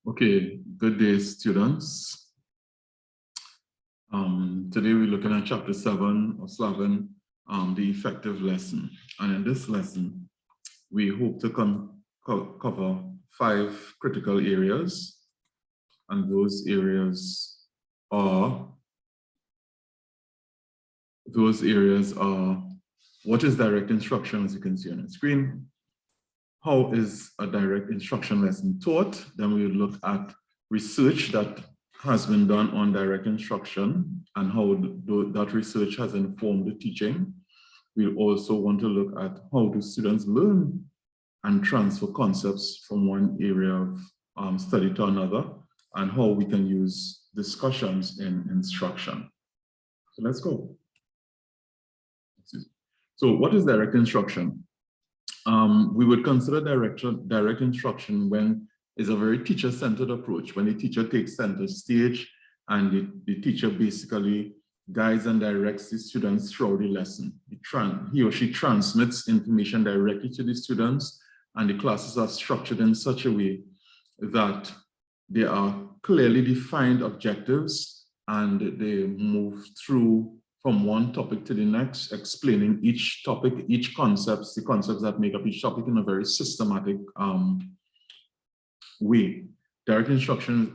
Okay, good day, students. Today we're looking at chapter 7 of Slavin, the effective lesson. And in this lesson, we hope to cover 5 critical areas. And those areas are, what is direct instruction, as you can see on the screen? How is a direct instruction lesson taught? Then we will look at research that has been done on direct instruction and how that research has informed the teaching. We also want to look at how do students learn and transfer concepts from one area of study to another, and how we can use discussions in instruction. So let's go. So what is direct instruction? We would consider direct instruction when it's a very teacher-centered approach, when the teacher takes center stage and the teacher basically guides and directs the students throughout the lesson. He or she transmits information directly to the students, and the classes are structured in such a way that there are clearly defined objectives and they move through from one topic to the next, explaining each topic, each concept, the concepts that make up each topic in a very systematic way. Direct instruction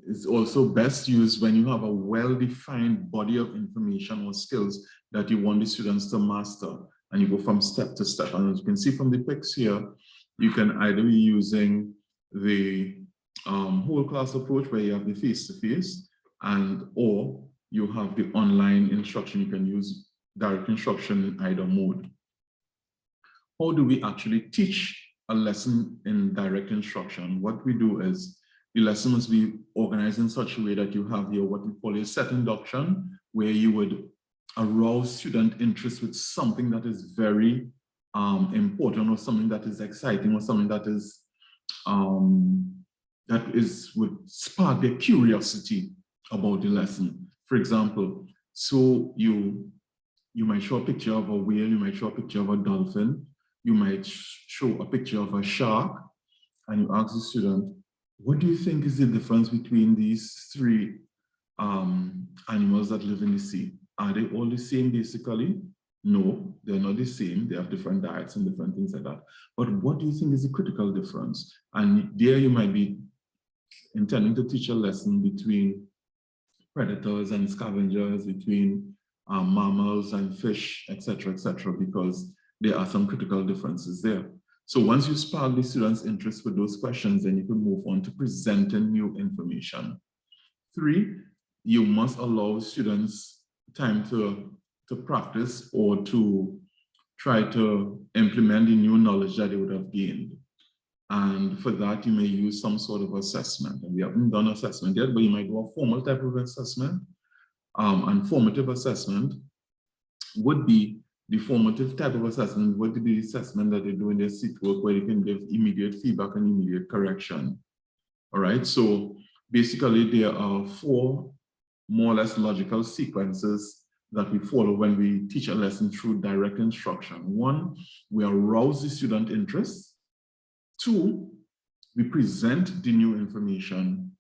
is also best used when you have a well-defined body of information or skills that you want the students to master, and you go from step to step. And as you can see from the pics here, you can either be using the whole class approach where you have the face-to-face, or you have the online instruction. You can use direct instruction in either mode. How do we actually teach a lesson in direct instruction? What we do is the lesson must be organized in such a way that you have here what we call a set induction, where you would arouse student interest with something that is very important, or something that is exciting, or something that would spark their curiosity about the lesson. For example, so you might show a picture of a whale, you might show a picture of a dolphin, you might show a picture of a shark, and you ask the student, what do you think is the difference between these 3 animals that live in the sea? Are they all the same basically? No, they're not the same. They have different diets and different things like that. But what do you think is the critical difference? And there you might be intending to teach a lesson between predators and scavengers, between mammals and fish, etc., because there are some critical differences there. So once you spark the students' interest with those questions, then you can move on to presenting new information. 3, you must allow students time to practice or to try to implement the new knowledge that they would have gained. And for that, you may use some sort of assessment. And we haven't done assessment yet, but you might do a formal type of assessment. And formative assessment would be the formative type of assessment would be the assessment that they do in their seat work, where you can give immediate feedback and immediate correction. All right, so basically there are 4 more or less logical sequences that we follow when we teach a lesson through direct instruction. 1, we arouse the student interest. 2, we present the new information.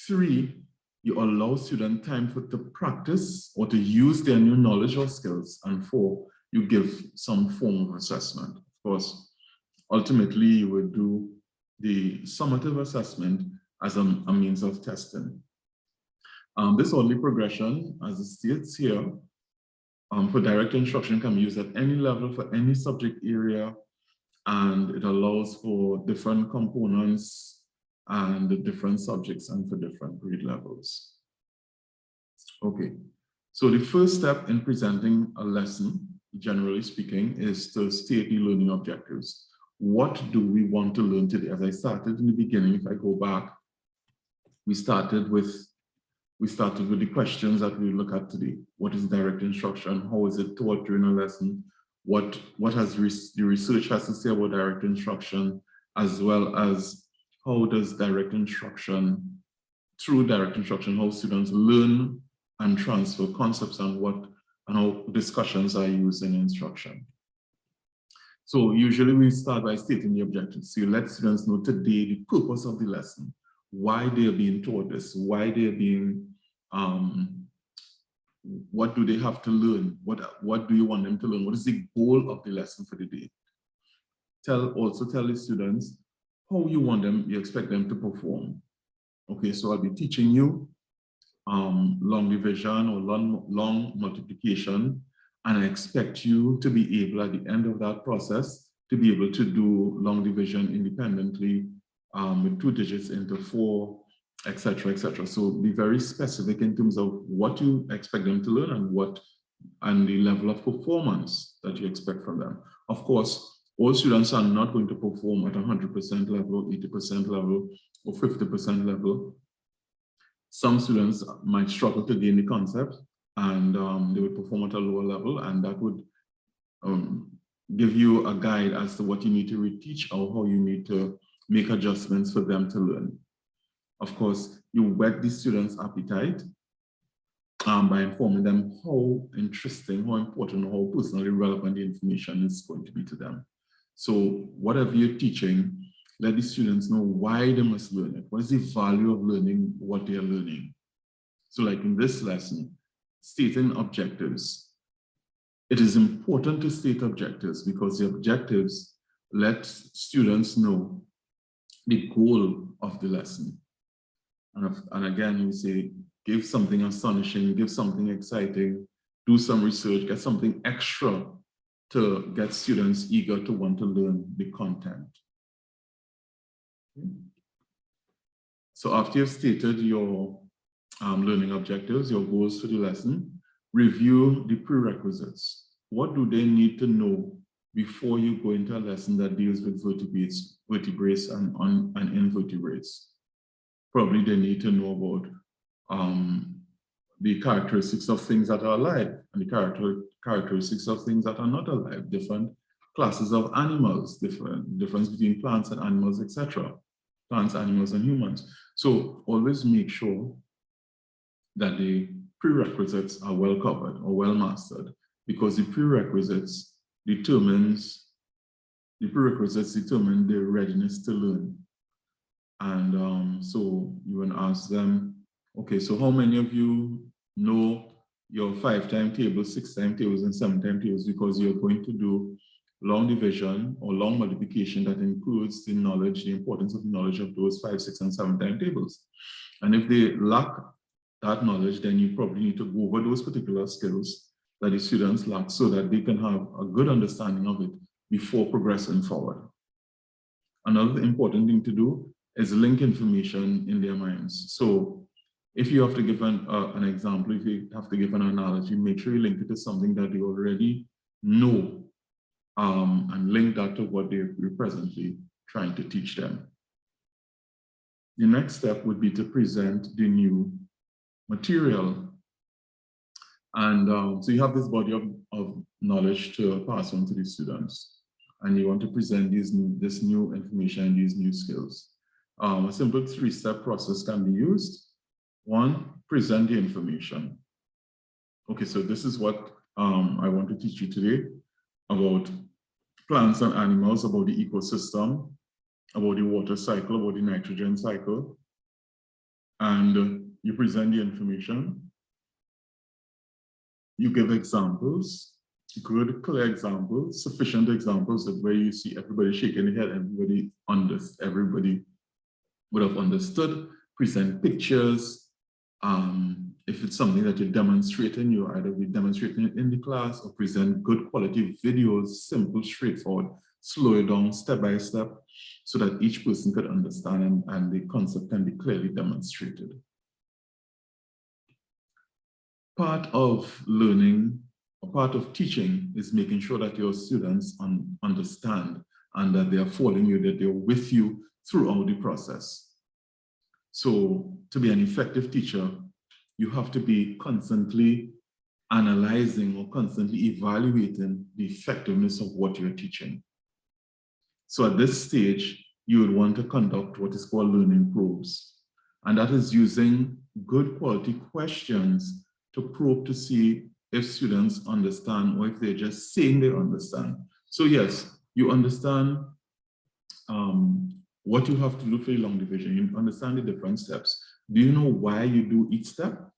3, you allow student time to practice or to use their new knowledge or skills. And 4, you give some form of assessment. Of course, ultimately, you would do the summative assessment as a means of testing. This orderly progression, as it states here, for direct instruction can be used at any level for any subject area, and it allows for different components and different subjects and for different grade levels. Okay, so the first step in presenting a lesson, generally speaking, is to state the learning objectives. What do we want to learn today? As I started in the beginning, if I go back, we started with the questions that we look at today. What is direct instruction? How is it taught during a lesson? What has the research has to say about direct instruction, as well as how does direct instruction, through direct instruction, how students learn and transfer concepts, and how discussions are used in instruction. So usually we start by stating the objectives. So you let students know today the purpose of the lesson, why they're being taught this, why they're being, what do they have to learn? What do you want them to learn? What is the goal of the lesson for the day? Also tell the students how you expect them to perform. Okay, so I'll be teaching you long division or long multiplication, and I expect you to be able at the end of that process to be able to do long division independently with 2 digits into 4, etc., etc. So be very specific in terms of what you expect them to learn and the level of performance that you expect from them. Of course, all students are not going to perform at 100% level, 80% level, or 50% level. Some students might struggle to gain the concept, and they would perform at a lower level, and that would give you a guide as to what you need to reteach or how you need to make adjustments for them to learn. Of course, you whet the students' appetite by informing them how interesting, how important, how personally relevant the information is going to be to them. So whatever you're teaching, let the students know why they must learn it. What is the value of learning what they are learning? So like in this lesson, stating objectives. It is important to state objectives because the objectives let students know the goal of the lesson. And again, we say, give something astonishing, give something exciting, do some research, get something extra to get students eager to want to learn the content. Okay. So after you've stated your learning objectives, your goals for the lesson, review the prerequisites. What do they need to know before you go into a lesson that deals with vertebrates and invertebrates? Probably they need to know about the characteristics of things that are alive and the characteristics of things that are not alive, different classes of animals, difference between plants and animals, etc. Plants, animals, and humans. So always make sure that the prerequisites are well covered or well mastered, because the prerequisites determine the readiness to learn. And so you will ask them, okay, so how many of you know your 5-time tables, 6-time tables, and 7-time tables, because you're going to do long division or long multiplication that includes the knowledge, the importance of the knowledge of those 5, 6, and 7-time tables. And if they lack that knowledge, then you probably need to go over those particular skills that the students lack so that they can have a good understanding of it before progressing forward. Another important thing to do is link information in their minds. So if you have to give an example, if you have to give an analogy, make sure you link it to something that you already know and link that to what you're presently trying to teach them. The next step would be to present the new material. And so you have this body of knowledge to pass on to the students, and you want to present this new information, these new skills. A simple 3-step process can be used. 1, present the information. Okay, so this is what I want to teach you today about plants and animals, about the ecosystem, about the water cycle, about the nitrogen cycle. And you present the information. You give examples, good, clear examples, sufficient examples that where you see everybody shaking their head, everybody would have understood. Present pictures. If it's something that you're demonstrating, you either be demonstrating it in the class or present good quality videos, simple, straightforward, slow it down step by step so that each person could understand and the concept can be clearly demonstrated. Part of learning, or part of teaching, is making sure that your students understand and that they are following you, that they're with you throughout the process. So to be an effective teacher, you have to be constantly analyzing or constantly evaluating the effectiveness of what you're teaching. So at this stage, you would want to conduct what is called learning probes. And that is using good quality questions to probe to see if students understand or if they're just saying they understand. So yes, You understand what you have to do for your long division. You understand the different steps. Do you know why you do each step?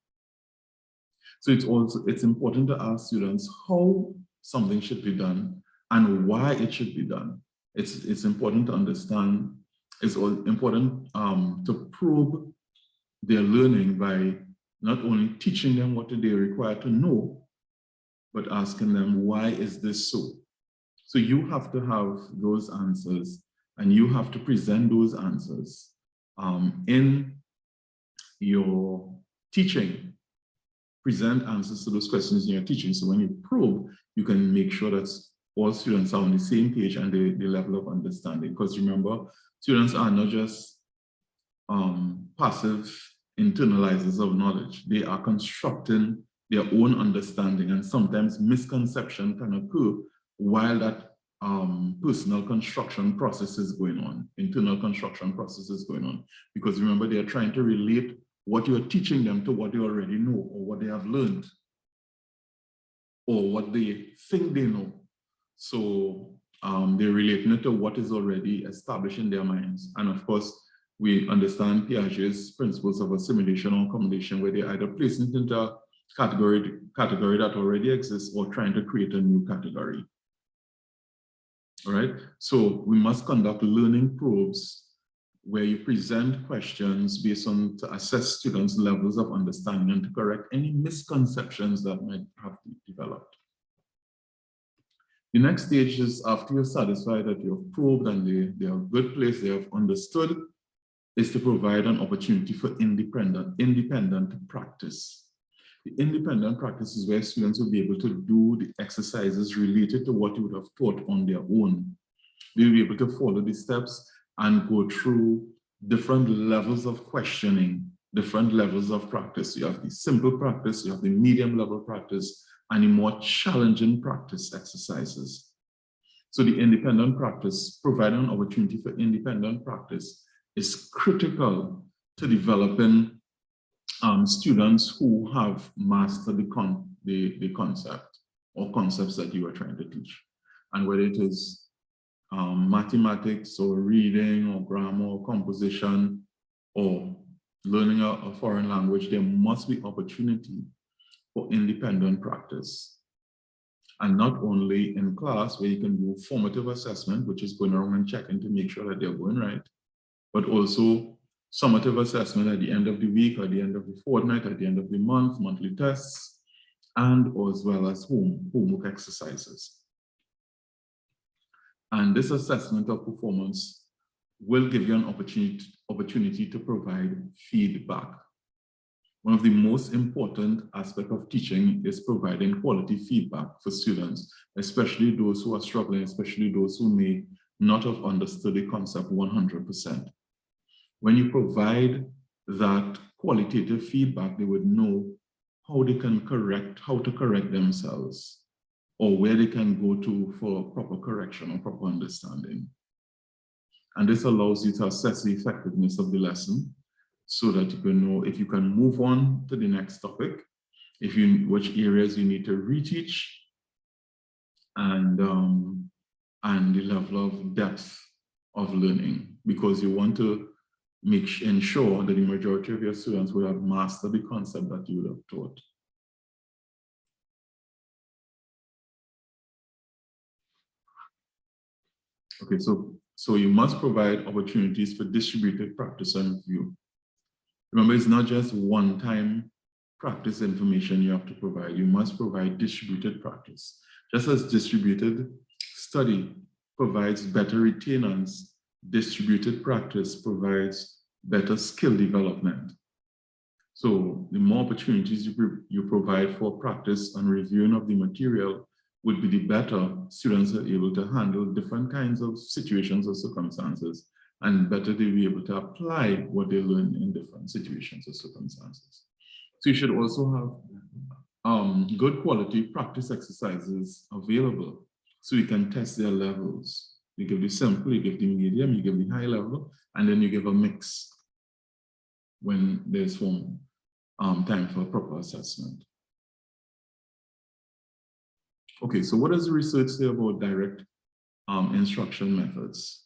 So it's important to ask students how something should be done and why it should be done. It's important to understand. It's important to probe their learning by not only teaching them what they require to know, but asking them, why is this so? So you have to have those answers, and you have to present those answers in your teaching. Present answers to those questions in your teaching. So when you probe, you can make sure that all students are on the same page and the level of understanding. Because remember, students are not just passive internalizers of knowledge. They are constructing their own understanding, and sometimes misconception can occur while that personal construction process is going on, internal construction process is going on. Because remember, they are trying to relate what you're teaching them to what they already know, or what they have learned, or what they think they know. So they're relating it to what is already established in their minds. And of course, we understand Piaget's principles of assimilation or accommodation, where they either place it into a category that already exists or trying to create a new category. All right, so we must conduct learning probes where you present questions based on to assess students' levels of understanding and to correct any misconceptions that might have developed. The next stage is, after you're satisfied that you've probed and they are a good place, they have understood, is to provide an opportunity for independent practice. The independent practice is where students will be able to do the exercises related to what you would have taught on their own. They'll be able to follow the steps and go through different levels of questioning, different levels of practice. You have the simple practice, you have the medium level practice, and the more challenging practice exercises. So the independent practice, providing an opportunity for independent practice, is critical to developing students who have mastered the concept or concepts that you are trying to teach. And whether it is mathematics or reading or grammar or composition or learning a foreign language, there must be opportunity for independent practice. And not only in class where you can do formative assessment, which is going around and checking to make sure that they're going right, but also summative assessment at the end of the week, at the end of the fortnight, at the end of the month, monthly tests, and as well as homework exercises. And this assessment of performance will give you an opportunity to provide feedback. One of the most important aspects of teaching is providing quality feedback for students, especially those who are struggling, especially those who may not have understood the concept 100%. When you provide that qualitative feedback, they would know how they can how to correct themselves, or where they can go to for proper correction or proper understanding. And this allows you to assess the effectiveness of the lesson so that you can know if you can move on to the next topic, which areas you need to reteach, and the level of depth of learning, because you want to ensure that the majority of your students will have mastered the concept that you would have taught. Okay, so you must provide opportunities for distributed practice and review. Remember, it's not just one-time practice information you have to provide. You must provide distributed practice. Just as distributed study provides better retainance, distributed practice provides better skill development. So the more opportunities you provide for practice and reviewing of the material would be the better students are able to handle different kinds of situations or circumstances, and better they'll be able to apply what they learn in different situations or circumstances. So you should also have good quality practice exercises available so you can test their levels. You give the simple, you give the medium, you give the high level, and then you give a mix when there's time for proper assessment. Okay, so what does the research say about direct instruction methods?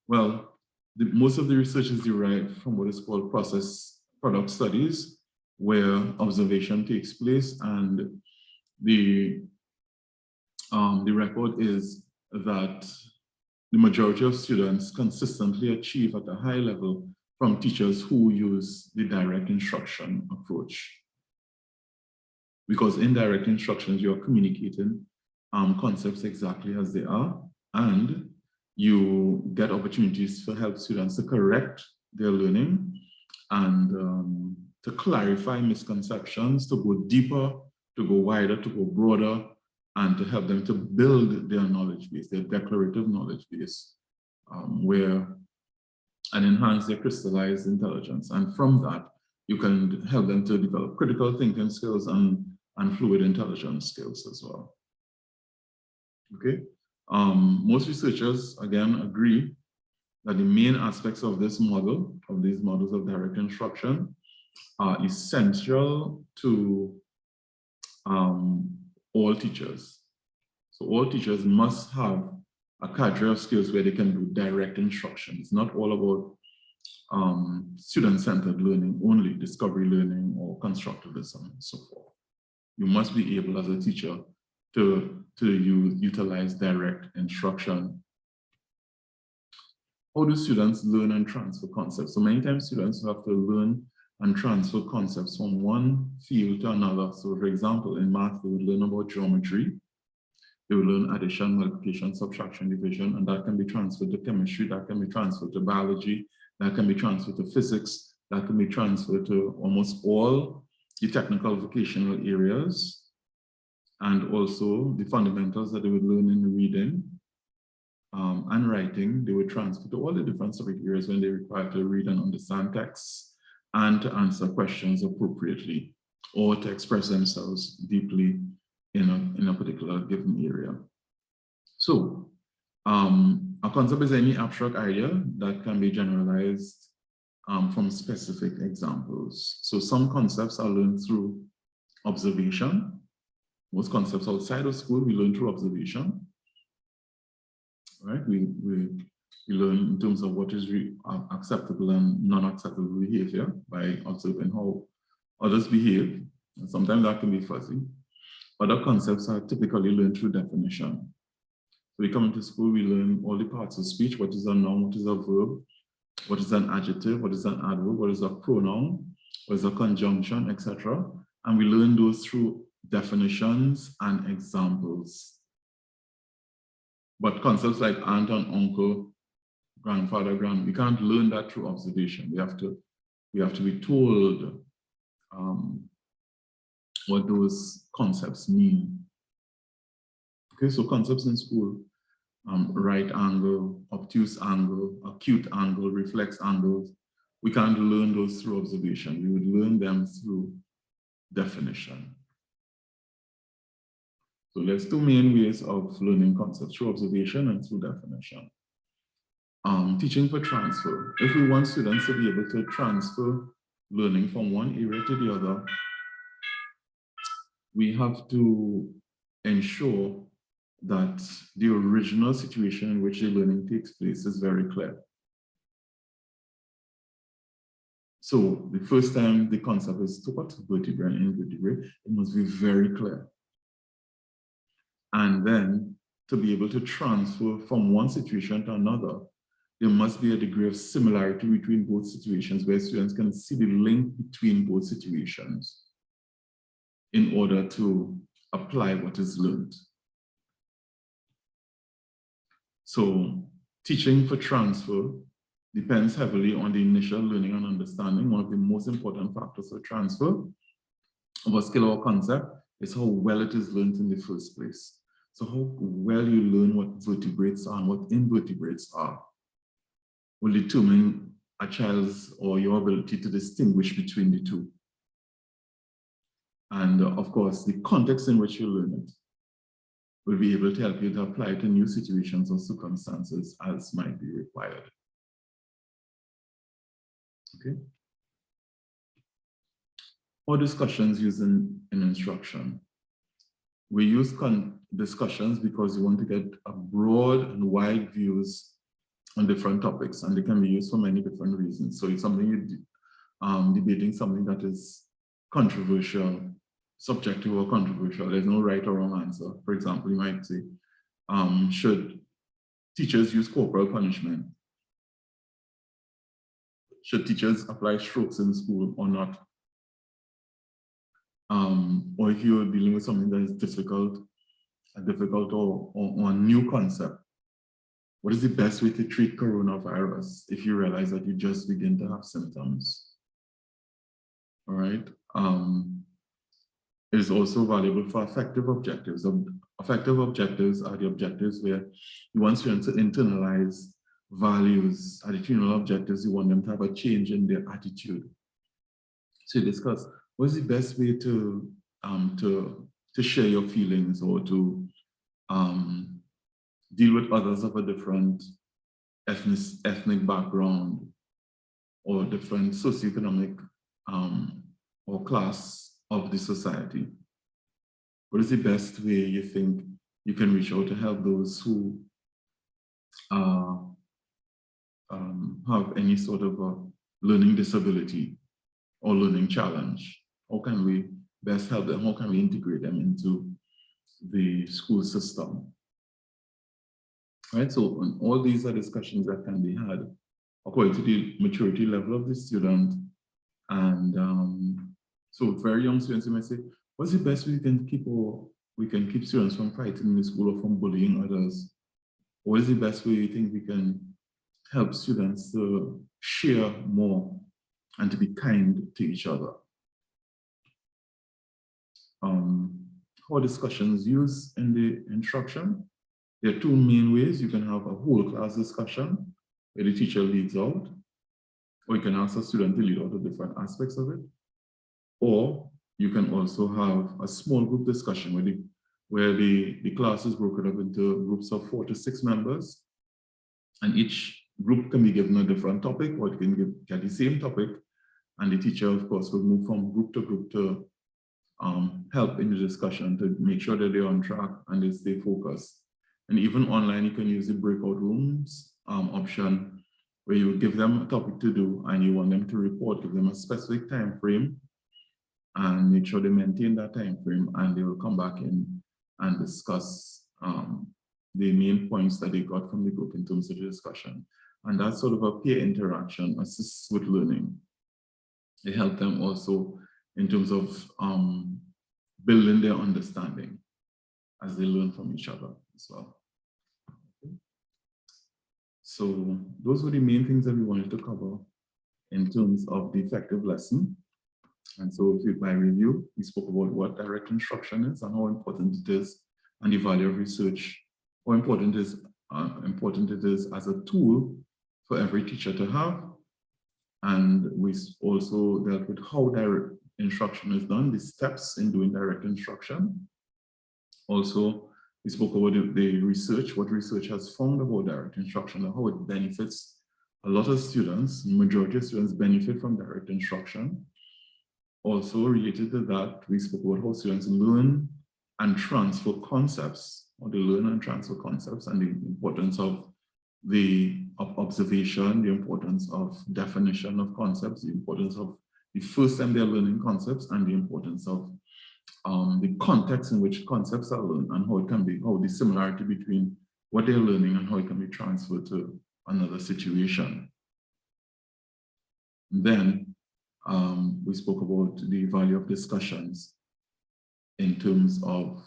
Well, most of the research is derived from what is called process product studies, where observation takes place, and the record is that the majority of students consistently achieve at a high level from teachers who use the direct instruction approach. Because in direct instructions, you're communicating concepts exactly as they are, and you get opportunities to help students to correct their learning and to clarify misconceptions, to go deeper, to go wider, to go broader, and to help them to build their knowledge base, their declarative knowledge base, and enhance their crystallized intelligence. And from that, you can help them to develop critical thinking skills and fluid intelligence skills as well. Okay. Most researchers, again, agree that the main aspects of this model, of these models of direct instruction, are essential to all teachers. So all teachers must have a cadre of skills where they can do direct instruction. It's not all about student-centered learning only, discovery learning or constructivism and so forth. You must be able as a teacher to utilize direct instruction. How do students learn and transfer concepts? So many times students have to learn and transfer concepts from one field to another. So for example, in math, they would learn about geometry. They would learn addition, multiplication, subtraction, division, and that can be transferred to chemistry, that can be transferred to biology, that can be transferred to physics, that can be transferred to almost all the technical vocational areas, and also the fundamentals that they would learn in reading and writing. They would transfer to all the different subject areas when they require to read and understand texts and to answer questions appropriately or to express themselves deeply in a particular given area. So a concept is any abstract idea that can be generalized from specific examples. So some concepts are learned through observation. Most concepts outside of school, we learn through observation. Right? We learn in terms of what is acceptable and non-acceptable behavior by observing how others behave. And sometimes that can be fuzzy. Other concepts are typically learned through definition. So we come into school, we learn all the parts of speech. What is a noun? What is a verb? What is an adjective? What is an adverb? What is a pronoun? What is a conjunction, etc. And we learn those through definitions and examples. But concepts like aunt and uncle, grandfather, we can't learn that through observation. We have to be told what those concepts mean. Okay, so concepts in school, right angle, obtuse angle, acute angle, reflex angles. We can't learn those through observation. We would learn them through definition. So there's two main ways of learning concepts, through observation and through definition. Teaching for transfer. If we want students to be able to transfer learning from one area to the other, we have to ensure that the original situation in which the learning takes place is very clear. So the first time the concept is taught, vertebrae and invertebrate, it must be very clear. And then to be able to transfer from one situation to another, there must be a degree of similarity between both situations where students can see the link between both situations in order to apply what is learned. So teaching for transfer depends heavily on the initial learning and understanding. One of the most important factors for transfer of a skill or concept is how well it is learned in the first place. So how well you learn what vertebrates are and what invertebrates are will determine a child's or your ability to distinguish between the two. And of course, the context in which you learn it will be able to help you to apply to new situations or circumstances as might be required. Okay. Or discussions used in instruction. We use discussions because you want to get a broad and wide views on different topics, and they can be used for many different reasons. So it's something you're debating something that is controversial, subjective or controversial. There's no right or wrong answer. For example, you might say, should teachers use corporal punishment? Should teachers apply strokes in school or not? Or if you're dealing with something that is difficult or a new concept, what is the best way to treat coronavirus if you realize that you just begin to have symptoms? All right. It is also valuable for affective objectives. Affective objectives are the objectives where you want students to internalize values, attitudinal objectives. You want them to have a change in their attitude. So discuss what is the best way to share your feelings or to deal with others of a different ethnic background or different socioeconomic or class of the society. What is the best way you think you can reach out to help those who have any sort of a learning disability or learning challenge? How can we best help them? How can we integrate them into the school system? Right, so all these are discussions that can be had according to the maturity level of the student. And so very young students, you might say, what's the best way we can keep students from fighting in the school or from bullying others? What is the best way you think we can help students to share more and to be kind to each other? How discussions used in the instruction? There are two main ways. You can have a whole class discussion where the teacher leads out, or you can ask a student to lead out the different aspects of it. Or you can also have a small group discussion where the class is broken up into groups of 4 to 6 members, and each group can be given a different topic, or it can get the same topic, and the teacher, of course, will move from group to group to help in the discussion to make sure that they're on track and they stay focused. And even online, you can use the breakout rooms option where you give them a topic to do and you want them to report, give them a specific time frame and make sure they maintain that time frame, and they will come back in and discuss the main points that they got from the group in terms of the discussion. And that sort of a peer interaction assists with learning. It helps them also in terms of building their understanding as they learn from each other as well. Okay. So those were the main things that we wanted to cover in terms of the effective lesson. And so by review, we spoke about what direct instruction is and how important it is, and the value of research, how important it is as a tool for every teacher to have. And we also dealt with how direct instruction is done, the steps in doing direct instruction. Also, we spoke about the research, what research has found about direct instruction and how it benefits a lot of students. The majority of students benefit from direct instruction. Also related to that, we spoke about how students learn and transfer concepts, or they learn and transfer concepts, and the importance of observation, the importance of definition of concepts, the importance of the first time they're learning concepts, and the importance of the context in which concepts are learned, and how the similarity between what they're learning and how it can be transferred to another situation. And then we spoke about the value of discussions in terms of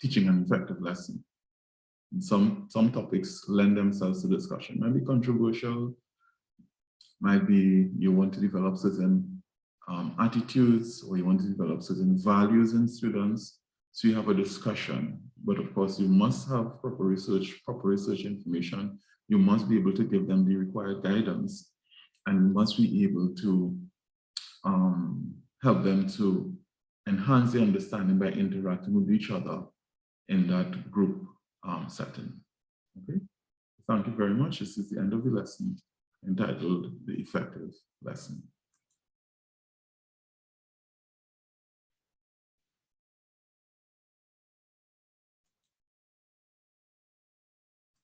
teaching an effective lesson. And some topics lend themselves to discussion. Might be controversial, might be you want to develop certain attitudes, or you want to develop certain values in students. So you have a discussion, but of course you must have proper research information. You must be able to give them the required guidance, and you must be able to help them to enhance their understanding by interacting with each other in that group setting. Okay, thank you very much. This is the end of the lesson entitled The Effective Lesson.